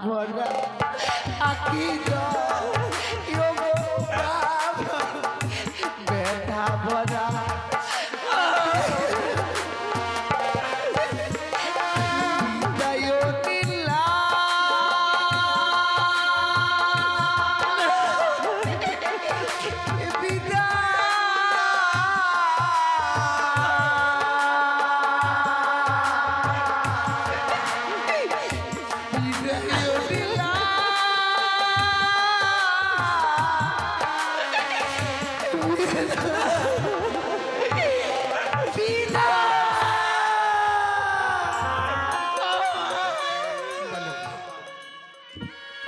ভরা আকি ব্যথা ভরা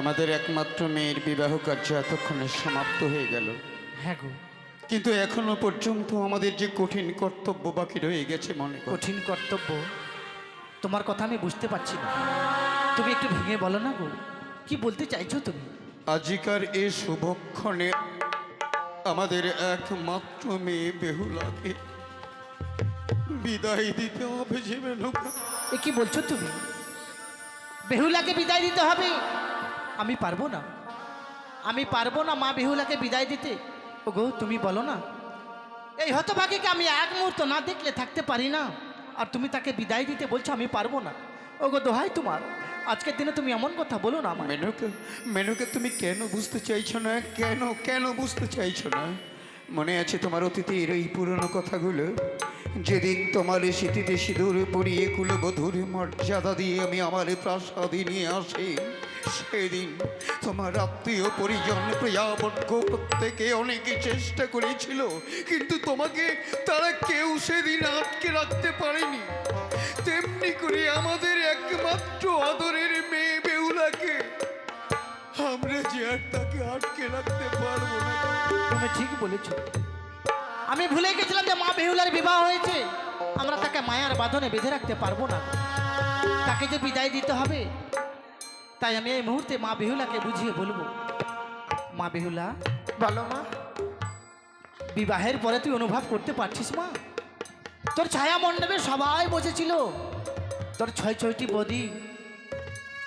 আমাদের একমাত্র মেয়ের বিবাহ কার্য এতক্ষণে সমাপ্ত হয়ে গেল। হ্যাঁ গো, কিন্তু এখনো পর্যন্ত আমাদের যে কঠিন কর্তব্য বাকি রয়ে গেছে মনে কর। কঠিন কর্তব্য? তোমার কথা আমি বুঝতে পারছি না, তুমি একটু ভেঙে বলো না গো, কি বলতে চাইছো তুমি? আজিকার এই শুভক্ষণে আমাদের একমাত্র মেয়ে বেহুলাকে বিদায় দিতে হবে যে মেনকা। এ কি বলছো তুমি? বেহুলাকে বিদায় দিতে হবে? আমি পারবো না, আমি পারবো না মা বেহুলাকে বিদায় দিতে। ওগো তুমি বলো না, এই হতভাগীকে আমি এক মুহূর্ত না দেখলে থাকতে পারি না, আর তুমি তাকে বিদায় দিতে বলছো আমি পারবো না। ওগো দোহাই তোমার, আজকের দিনে তুমি এমন কথা বলো না আমার। মেনুকে তুমি কেন বুঝতে চাইছো না? কেন বুঝতে চাইছো না? মনে আছে তোমার অতীতের এই পুরনো কথাগুলো? যেদিন তোমার স্মৃতিতে সিঁদুর পরিয়ে কুলবধূর মর্যাদা দিয়ে আমি আমার প্রাসাদে নিয়ে আসি, সেদিন তোমার আত্মীয় পরিজন প্রিয়াবর্গ প্রত্যেকে অনেকে চেষ্টা করেছিল, কিন্তু তোমাকে তারা কেউ সেদিন আটকে রাখতে পারেনি। তেমনি করে আমাদের একমাত্র আদরের মেয়ে বেহুলাকে আমরা যে আর তাকে আটকে রাখতে পারবো না। তুমি ঠিক বলেছো, আমি ভুলে গেছিলাম যে মা বেহুলার বিবাহ হয়েছে, আমরা তাকে মায়ার বাঁধনে বেঁধে রাখতে পারবো না, তাকে যে বিদায় দিতে হবে। তাই আমি এই মুহূর্তে মা বেহুলাকে বুঝিয়ে বলবো, মা বেহুলা। বলো মা। বিবাহের পরে তুই অনুভব করতে পারছিস মা? তোর ছায়া মণ্ডপে সবাই বসেছিল, তোর ছয়টি বদি,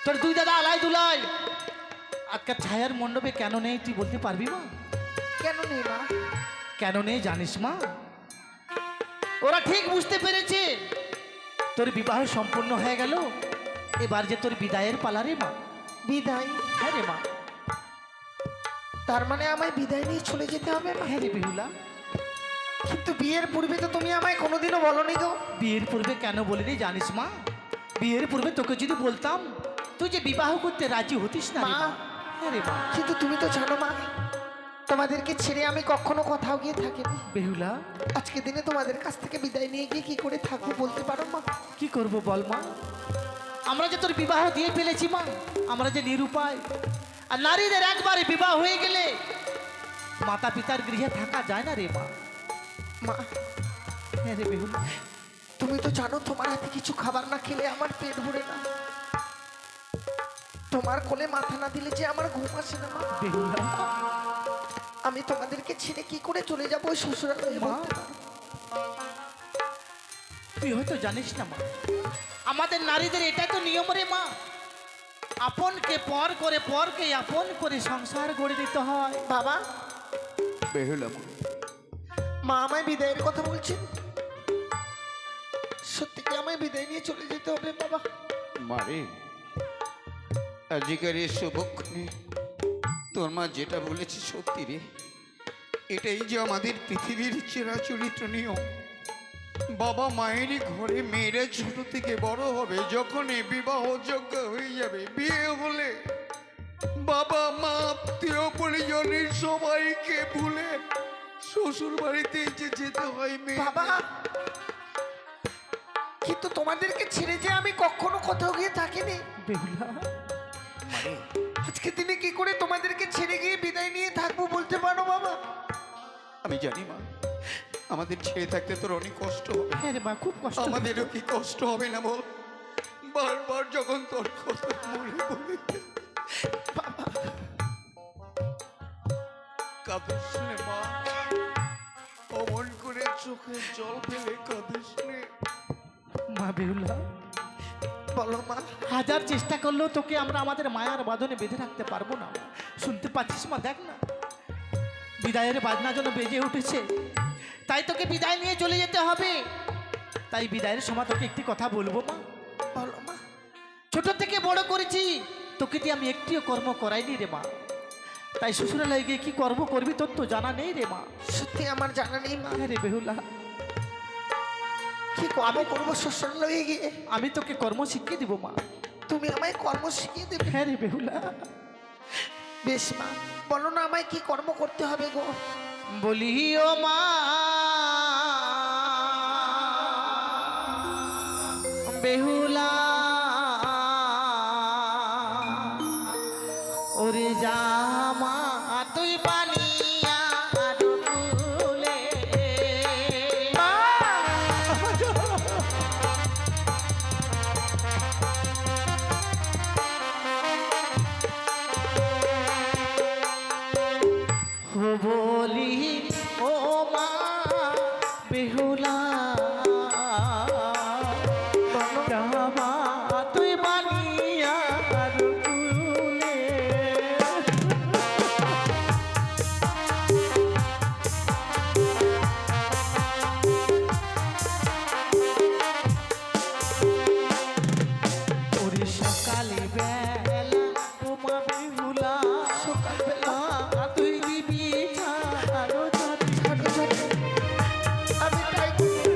তোর দুই দাদা আলাই দুলাই, আজকাল ছায়ার মণ্ডপে কেন নেই তুই বলতে পারবি মা? কেন নেই মা? কেন নেই জানিস মা? ওরা ঠিক বুঝতে পেরেছে তোর বিবাহ সম্পূর্ণ হয়ে গেল, এবার যে তোর বিদায়ের পালা রে মা। বিদায়? হ্যাঁ রে মা। তার মানে আমায় বিদায় নিয়ে চলে যেতে হবে মা? হ্যাঁ রে বেহুলা। কিন্তু বিয়ের পূর্বে তো তুমি আমায় কোনোদিনও বলনি গো। বিয়ের পূর্বে কেন বলিনি জানিস মা? বিয়ের পূর্বে তোকে যদি বলতাম, তুই যে বিবাহ করতে রাজি হতিস না রে মা। হ্যাঁ রে মা। কিন্তু তুমি তো জানো মা, তোমাদেরকে ছেড়ে আমি কখনো কোথাও গিয়ে থাকিনি। বেহুলা, আজকে দিনে তোমাদের কাছ থেকে বিদায় নিয়ে গিয়ে কি করে থাকবো বলতে পারো মা? কি করব বল মা? আমরা যে তোর বিবাহ দিয়ে ফেলেছি মা, আমরা যে নিরুপায়। আর নারীদের একবার বিবাহ হয়ে গেলে মাতা পিতার গৃহে থাকা যায় না রে মা। মা, হ্যাঁ রে বেহুলা। তুমি তো জানো তোমার হাতে কিছু খাবার না খেলে আমার পেট ভরে না, তোমার কোলে মাথা না দিলে যে আমার ঘুম আসে না মা। বেহুলা, আমি তোমাদেরকে ছেড়ে কি করে চলে যাবো ওই শ্বশুরালয়ে মা? বলতে পারো? তুই হয়তো জানিস না মা, আমাদের নারীদের এটাই তো নিয়ম রে মা, আপনকে পর করে পরকে আপন করে সংসার গড়ে দিতে হয়। বাবা, বেহুলা, মা আমায় বিদায়ের কথা বলছেন? সত্যি কি আমায় বিদায় নিয়ে চলে যেতে হবে বাবা? মারে, আজিকার এই শুভক্ষণে তোর মা যেটা বলেছে সত্যি রে। এটাই যে আমাদের পৃথিবীর চিরাচরিত নিয়ম। বাবা মায়েরই ঘরে মেয়েরা ছোট থেকে বড় হবে, যখনই বিবাহযোগ্য হয়ে যাবে, বিয়ে হলে বাবা মা আত্মীয় পরিজনের সবাইকে ভুলে শ্বশুর বাড়িতে যেতে হয় মেয়ে। বাবা, কিন্তু তোমাদেরকে ছেড়ে যে আমি কখনো কোথাও গিয়ে থাকিনি। বেহুলা, আজকে দিনে কি করে তোমাদেরকে ছেড়ে গিয়ে বিদায় নিয়ে থাকবো বলতে পারো বাবা? আমি জানি মা, আমাদের ছেড়ে থাকতে তোর অনেক কষ্ট হবে। হ্যাঁ রে মা, খুব কষ্ট। আমাদেরও কি কষ্ট হবে না বল? বারবার যখন তোর কথা মনে পড়ে কাঁদিস নে মা, অমন করে চোখে জল ফেলে কাঁদিস নে। মা বেহুলা, বলো মা। হাজার চেষ্টা করলেও তোকে আমরা আমাদের মায়ার বাঁধনে বেঁধে রাখতে পারবো না। শুনতে পাচ্ছিস মা? দেখ না, বিদায়ের বাজনা যেন বেজে উঠেছে, তাই তোকে বিদায় নিয়ে চলে যেতে হবে। তাই বিদায়ের সময় তোকে একটি কথা বলবো মা। বলো মা। ছোট থেকে বড় করেছি, তোকে দিয়ে আমি একটিও কর্ম করাইনি রে মা। তাই শ্বশুরালয়ে গিয়ে কি কর্ম করবি তোর তো জানা নেই রে মা। সত্যি আমার জানা নেই মা। হ্যাঁ রে বেহুলা, কি কর্ম করবো শ্বশুরালয়ে গিয়ে? আমি তোকে কর্ম শিখিয়ে দিব মা। তুমি আমায় কর্ম শিখিয়ে দেবে? হ্যাঁ রে বেহুলা। বেশ মা, বলো না আমায় কি কর্ম করতে হবে গো? বলি ও মা, বেহুলা ওরে জামা তুই বানিয়া দুলে। বলি ও মা বেহুলা, জামা তুই বানিয়া দুলে। ওরে সকালে বেলা ও মা বেহুলা, সকালবেলা তুই দিবি ঝাড়ো ঝাড়ো ঝাড়ো ঝাড়ো। আমি তাই করবো।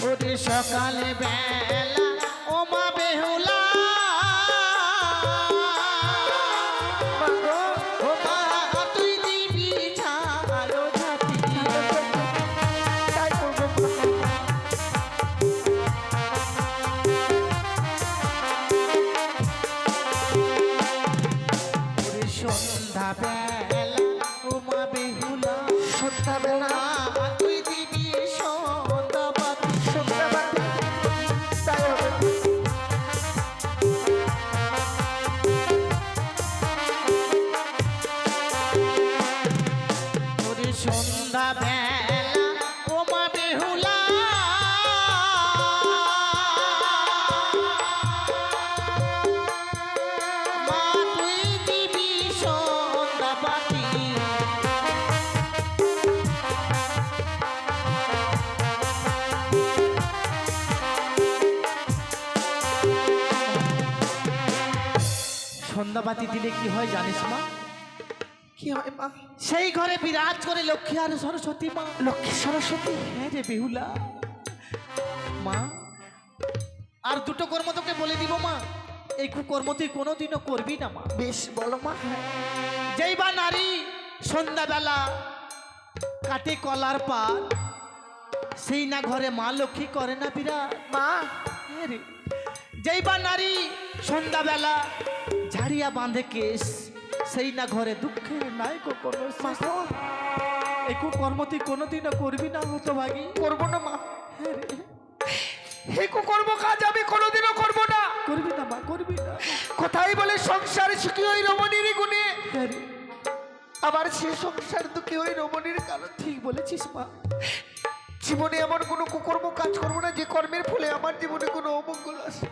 ওরে সকালে বেলা ও মা বেহুলা, ও মা তুই দিবি ঝাড়ো ঝাড়ি। তাই করবো মা। ওরে সন্ধ্যা বেলা ও মা বেহুলা, সন্ধ্যাবেলা মা তুই দিবি সন্ধ্যা বাতি। সন্ধ্যাবাতি। তাই হবে। ওরে সন্ধ্যা বেলা ও মা বেহুলা, মা তুই দিবি সন্ধ্যা বাতি। সন্ধ্যাবাতি দিলে কি হয় জানিস মা? কি হয় মা? সেই ঘরে বিরাজ করে লক্ষ্মী আর সরস্বতী মা। লক্ষ্মী সরস্বতী। হ্যাঁ রে বেহুলা। মা আর দুটো কর্ম তোকে বলে দিব মা, এই কুকর্ম তুই কোনোদিনও করবি না মা। বেশ বলো মা। যেই বা নারী সন্ধ্যাবেলা কাটে কলার পাত, সেই না ঘরে মা লক্ষ্মী করে না বিরাজ মা। হ্যাঁ রে। যেই বা নারী সন্ধ্যাবেলা ঝাড়িয়া বাঁধে কেশ, সেই না ঘরে দুঃখের নাই কোনো মা শেষ। গো, এই কুকর্ম তুই কোনোদিনও করবি না হতভাগী। করবো না মা। হ্যাঁ রে, এই কুকর্ম কাজ আমি কোনোদিনও করবো না। করবি না মা, করবি না। কোথায় বলে সংসার সুখী ওই রমণীর গুণে, হ্যাঁ রে, আবার সে সংসার দুঃখী ওই রমণীর কারণ। ঠিক বলেছিস মা। জীবনে এমন কোনো কুকর্ম কাজ করবো না যে কর্মের ফলে আমার জীবনে কোনো অমঙ্গল আসে।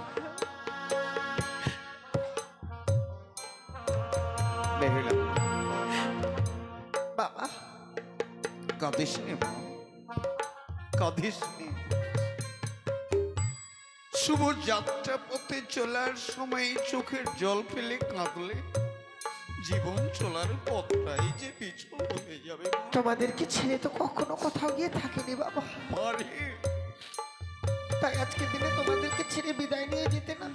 বেহুলা, বাবা কাঁদিস নে মা, কাঁদিস নে। শুভ যাত্রা পথে চলার সময় চোখের জল ফেলে কাঁদলে জীবন চলার পথটাই যে পিছল হয়ে যাবে মা। তোমাদেরকে ছেড়ে তো কখনো কোথাও গিয়ে থাকিনি বাবা, মারে, তাই আজকে দিনে তোমাদেরকে ছেড়ে বিদায় নিয়ে যেতে না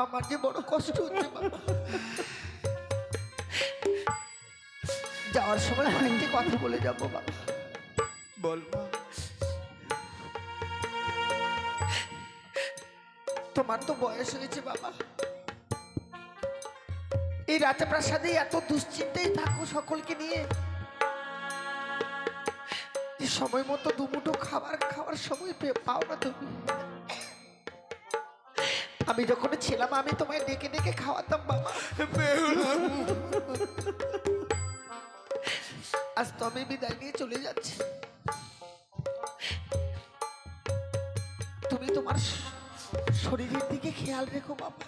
আমার যে বড় কষ্ট হচ্ছে বাবা। যাওয়ার সময় অনেকটি কথা বলে যাবো বাবা। বল মা। তোমার তো বয়স হয়েছে বাবা, এই রাজপ্রাসাদে এত দুশ্চিন্তায় থাকো সকলকে নিয়ে, যে সময় মতো দুমুঠো খাওয়ার সময় পাও না তুমি। আমি যখন ছিলাম আমি তোমায় ডেকে ডেকে খাওয়াতাম বাবা। বেহুলা, আজ তো আমি বিদায় নিয়ে চলে যাচ্ছি। তুমি তোমার শরীরের দিকে খেয়াল রেখো বাবা।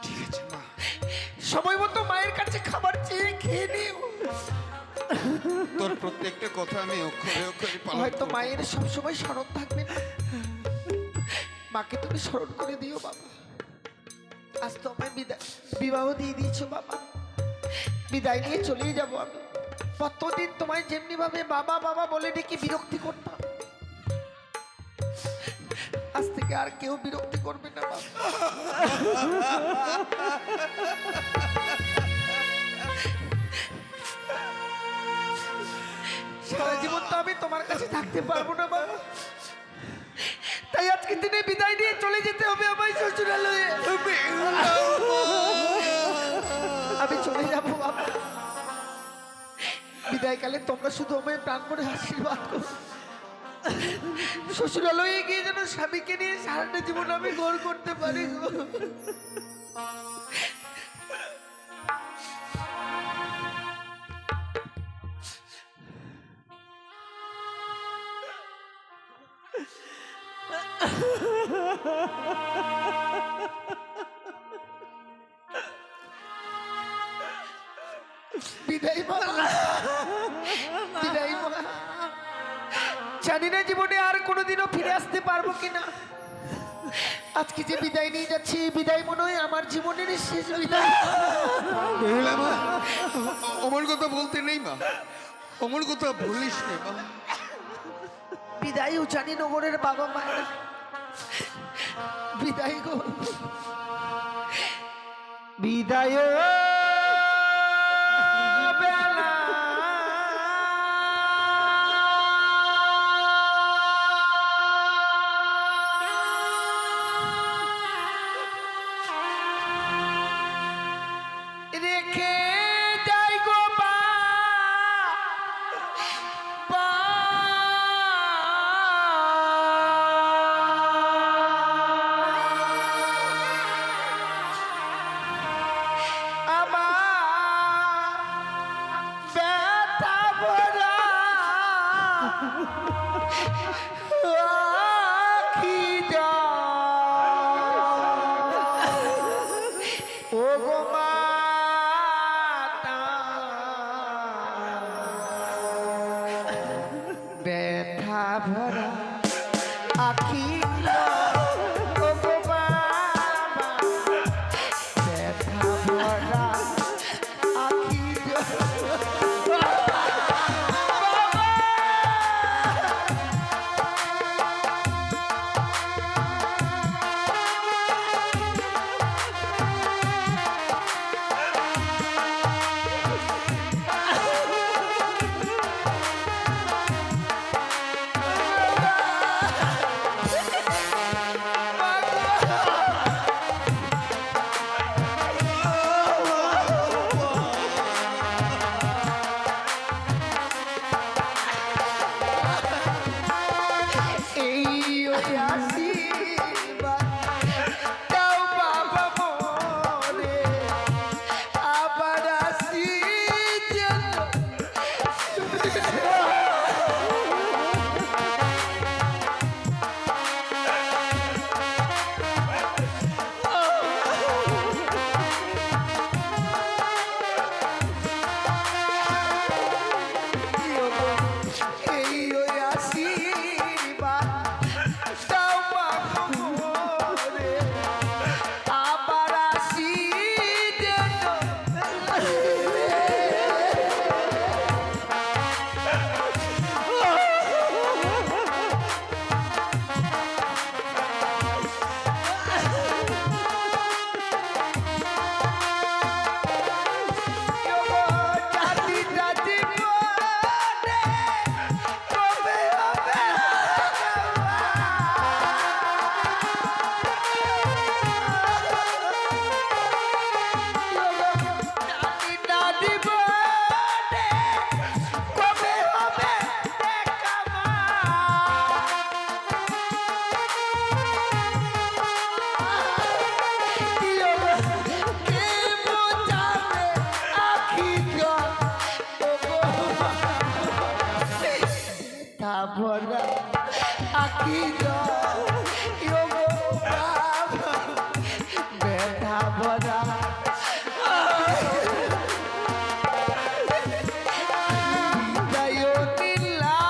ঠিক আছে মা। সময় মতো মায়ের কাছে খাবার চেয়ে খেয়ে নিও। তোর প্রত্যেকটা কথা আমি অক্ষরে অক্ষরে পালন হয়তো করব। মায়ের সবসময় স্মরণ থাকবে না, মাকে তুমি স্মরণ করে দিও বাবা। আজ তো আমায় বিবাহ দিয়ে দিয়েছো বাবা, বিদায় নিয়ে চলেই যাব আমি। কতদিন তোমায় যেমনি ভাবে বাবা বাবা বলে ডেকে বিরক্তি করতাম, আজ থেকে আর কেউ বিরক্তি করবে না বাবা। সারা জীবন তো আমি তোমার কাছে থাকতে পারবো না বাবা, তাই আজকে দিনে বিদায় নিয়ে চলে যেতে হবে আমায় শ্বশুরালয়ে। আমি চলে যাবো বাবা, বিদায়কালে তোমরা শুধু আমায় প্রাণ করে আশীর্বাদ করো। শ্বশুরালয়ে গিয়ে যেন স্বামীকে নিয়ে সারাটা জীবন আমি ঘর করতে পারি গো। বিদায় মা, বিদায় মা। জানি না জীবনে আর কোনোদিনও ফিরে আসতে পারবো কিনা। আজকে যে বিদায় নিয়ে যাচ্ছি, বিদায় মনে হয় আমার জীবনের শেষ বিদায়। বেহুলা মা, অমর কথা বলতে নেই মা, অমর কথা বলিস নে মা। বিদায় উচানি নগরের বাবা মায়েরা, বিদায় গো, বিদায় বেলা। রেখে যাই গো বিদায় ওগো বাবা ব্যথা ভরা বিদায় দিলাম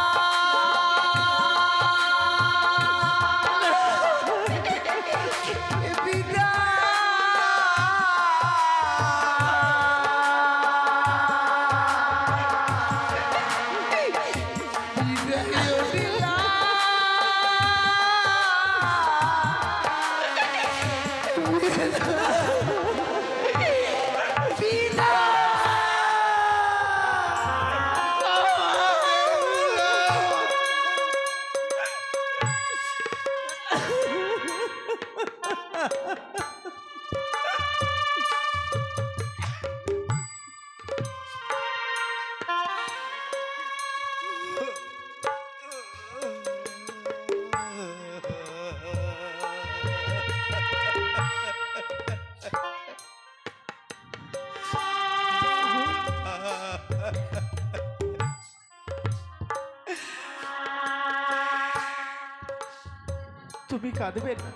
তুমি কাঁদবে না?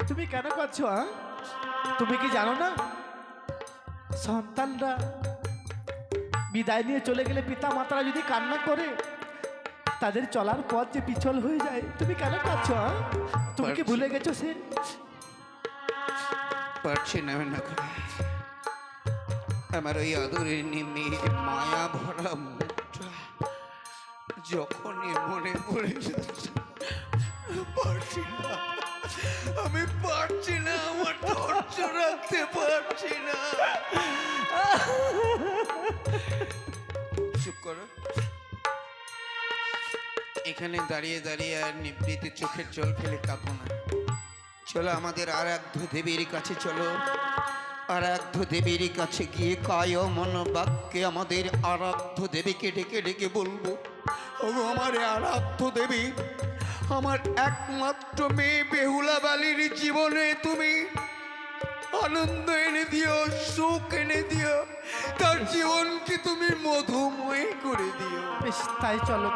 তুমি কেন কাঁদছো? তুমি কি জানো না সন্তানরা বিদায় নিয়ে চলে গেলে পিতা মাতারা যদি কান্না করে তাদের চলার পথ যে পিছল হয়ে যায়, তুমি কেন কাঁদছো? তুমি কি ভুলে গেছো সে? পারছি না আমার ওই আদরের মেয়ের মায়া ভরা মুখটা যখনই মনে পড়ে যাচ্ছে, পারছি না, আমি পারছি না, আমার ধৈর্য রাখতে পারছি না। চুপ করো, এখানে দাঁড়িয়ে দাঁড়িয়ে আর নিবৃতে চোখের জল ফেলে কাঁপো না। চলো আমাদের আরাধ্য দেবীর কাছে চলো। আরাধ্য দেবীর কাছে গিয়ে কায় মন বাক্যে আমাদের আরাধ্য দেবীকে ডেকে ডেকে বলবো, ওগো আমার আরাধ্য দেবী, আমার একমাত্র মেয়ে বেহুলা বালির জীবনে তুমি আনন্দ এনে দিও, সুখ এনে দিও, তার জীবনকে তুমি মধুময় করে দিও। বেশ, তাই চলো।